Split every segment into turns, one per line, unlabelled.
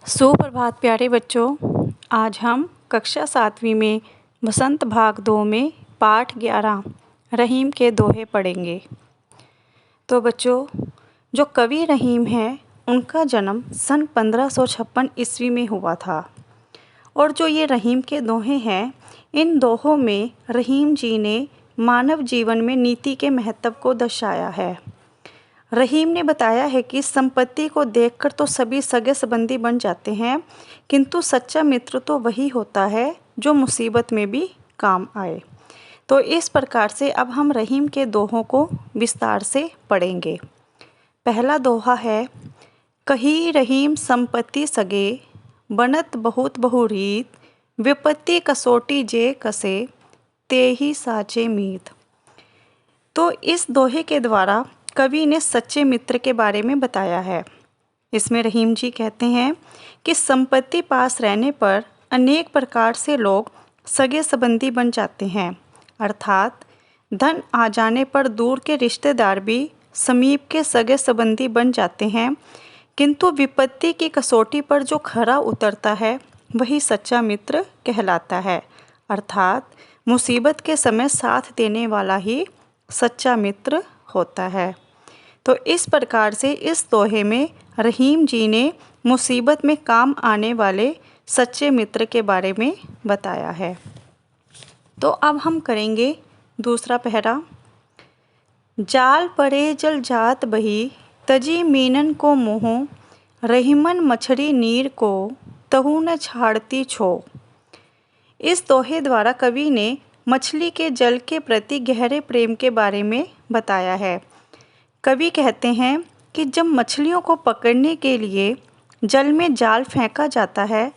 सुप्रभात प्यारे बच्चों। आज हम कक्षा 7वीं में बसंत भाग 2 में पाठ 11 रहीम के दोहे पढ़ेंगे। तो बच्चों, जो कवि रहीम हैं उनका जन्म सन 1556 ईस्वी में हुआ था। और जो ये रहीम के दोहे हैं, इन दोहों में रहीम जी ने मानव जीवन में नीति के महत्व को दर्शाया है। रहीम ने बताया है कि संपत्ति को देखकर तो सभी सगे संबंधी बन जाते हैं, किंतु सच्चा मित्र तो वही होता है जो मुसीबत में भी काम आए। तो इस प्रकार से अब हम रहीम के दोहों को विस्तार से पढ़ेंगे। पहला दोहा है, कही रहीम संपत्ति सगे, बनत बहुत बहुरीत, विपत्ति कसोटी जे कसे, ते ही साचे मीत। तो इस दोहे के द्वारा कवि ने सच्चे मित्र के बारे में बताया है। इसमें रहीम जी कहते हैं कि संपत्ति पास रहने पर अनेक प्रकार से लोग सगे संबंधी बन जाते हैं, अर्थात धन आ जाने पर दूर के रिश्तेदार भी समीप के सगे संबंधी बन जाते हैं, किंतु विपत्ति की कसौटी पर जो खरा उतरता है वही सच्चा मित्र कहलाता है, अर्थात मुसीबत के समय साथ देने वाला ही सच्चा मित्र होता है। तो इस प्रकार से इस दोहे में रहीम जी ने मुसीबत में काम आने वाले सच्चे मित्र के बारे में बताया है। तो अब हम करेंगे दूसरा पहरा। जाल पड़े जल जात बही, तजी मीनन को मोह, रहीमन मछरी नीर को, तहु न छाड़ती छो। इस दोहे द्वारा कवि ने मछली के जल के प्रति गहरे प्रेम के बारे में बताया है। कवि कहते हैं कि जब मछलियों को पकड़ने के लिए जल में जाल फेंका जाता है,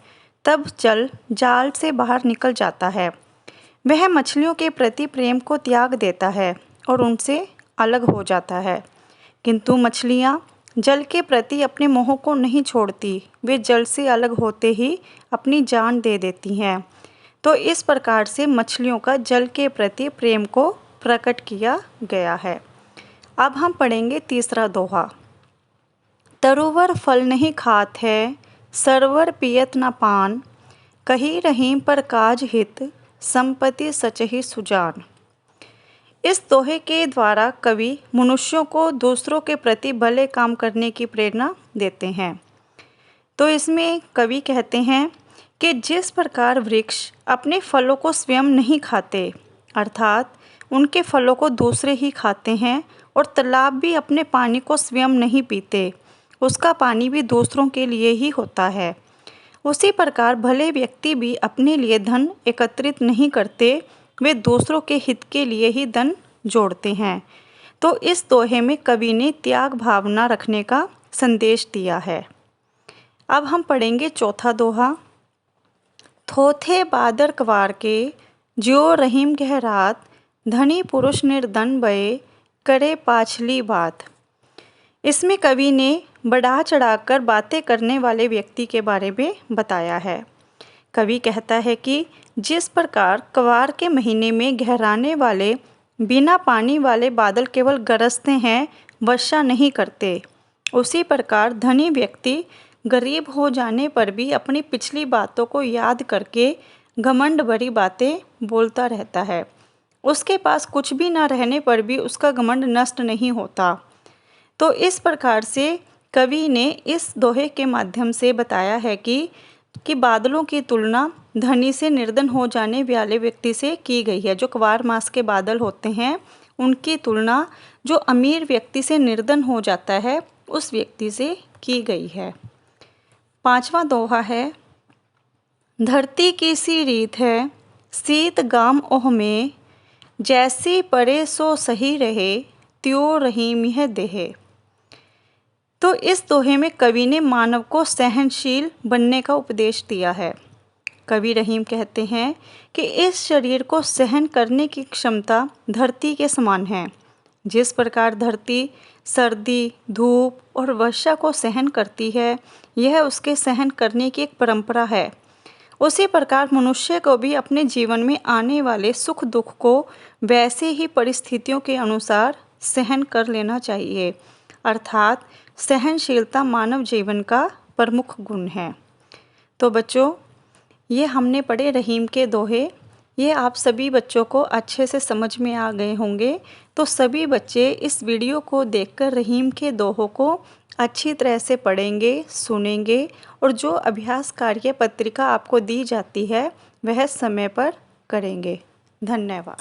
तब जल जाल से बाहर निकल जाता है। वह मछलियों के प्रति प्रेम को त्याग देता है और उनसे अलग हो जाता है, किंतु मछलियाँ जल के प्रति अपने मोह को नहीं छोड़ती। वे जल से अलग होते ही अपनी जान दे देती हैं। तो इस प्रकार से मछलियों का जल के प्रति प्रेम को प्रकट किया गया है। अब हम पढ़ेंगे तीसरा दोहा। तरुवर फल नहीं खात है, सरवर पियत न पान, कही रहीम पर काज हित, संपत्ति सच ही सुजान। इस दोहे के द्वारा कवि मनुष्यों को दूसरों के प्रति भले काम करने की प्रेरणा देते हैं। तो इसमें कवि कहते हैं कि जिस प्रकार वृक्ष अपने फलों को स्वयं नहीं खाते, अर्थात उनके फलों को दूसरे ही खाते हैं, और तालाब भी अपने पानी को स्वयं नहीं पीते, उसका पानी भी दूसरों के लिए ही होता है, उसी प्रकार भले व्यक्ति भी अपने लिए धन एकत्रित नहीं करते, वे दूसरों के हित के लिए ही धन जोड़ते हैं। तो इस दोहे में कवि ने त्याग भावना रखने का संदेश दिया है। अब हम पढ़ेंगे चौथा दोहा। थोथे बादर कवार के, ज्यो रहीम गहरात, धनी पुरुष निर्धन बये, करे पाछली बात। इसमें कवि ने बढ़ा चढ़ाकर बातें करने वाले व्यक्ति के बारे में बताया है। कवि कहता है कि जिस प्रकार कवार के महीने में गहराने वाले बिना पानी वाले बादल केवल गरजते हैं, वर्षा नहीं करते, उसी प्रकार धनी व्यक्ति गरीब हो जाने पर भी अपनी पिछली बातों को याद करके घमंड भरी बातें बोलता रहता है। उसके पास कुछ भी ना रहने पर भी उसका घमंड नष्ट नहीं होता। तो इस प्रकार से कवि ने इस दोहे के माध्यम से बताया है कि बादलों की तुलना धनी से निर्धन हो जाने वाले व्यक्ति से की गई है। जो कवार मास के बादल होते हैं, उनकी तुलना जो अमीर व्यक्ति से निर्धन हो जाता है उस व्यक्ति से की गई है। पांचवा दोहा है, धरती की सी रीत है, शीत गाम ओह में, जैसी परे सो सही रहे, त्यों रहीम यह देहे। तो इस दोहे में कवि ने मानव को सहनशील बनने का उपदेश दिया है। कवि रहीम कहते हैं कि इस शरीर को सहन करने की क्षमता धरती के समान है। जिस प्रकार धरती सर्दी, धूप और वर्षा को सहन करती है, यह उसके सहन करने की एक परंपरा है। उसी प्रकार मनुष्य को भी अपने जीवन में आने वाले सुख दुख को वैसे ही परिस्थितियों के अनुसार सहन कर लेना चाहिए, अर्थात सहनशीलता मानव जीवन का प्रमुख गुण है। तो बच्चों, ये हमने पढ़े रहीम के दोहे। ये आप सभी बच्चों को अच्छे से समझ में आ गए होंगे। तो सभी बच्चे इस वीडियो को देखकर रहीम के दोहों को अच्छी तरह से पढ़ेंगे, सुनेंगे और जो अभ्यास कार्य पत्रिका आपको दी जाती है वह समय पर करेंगे। धन्यवाद।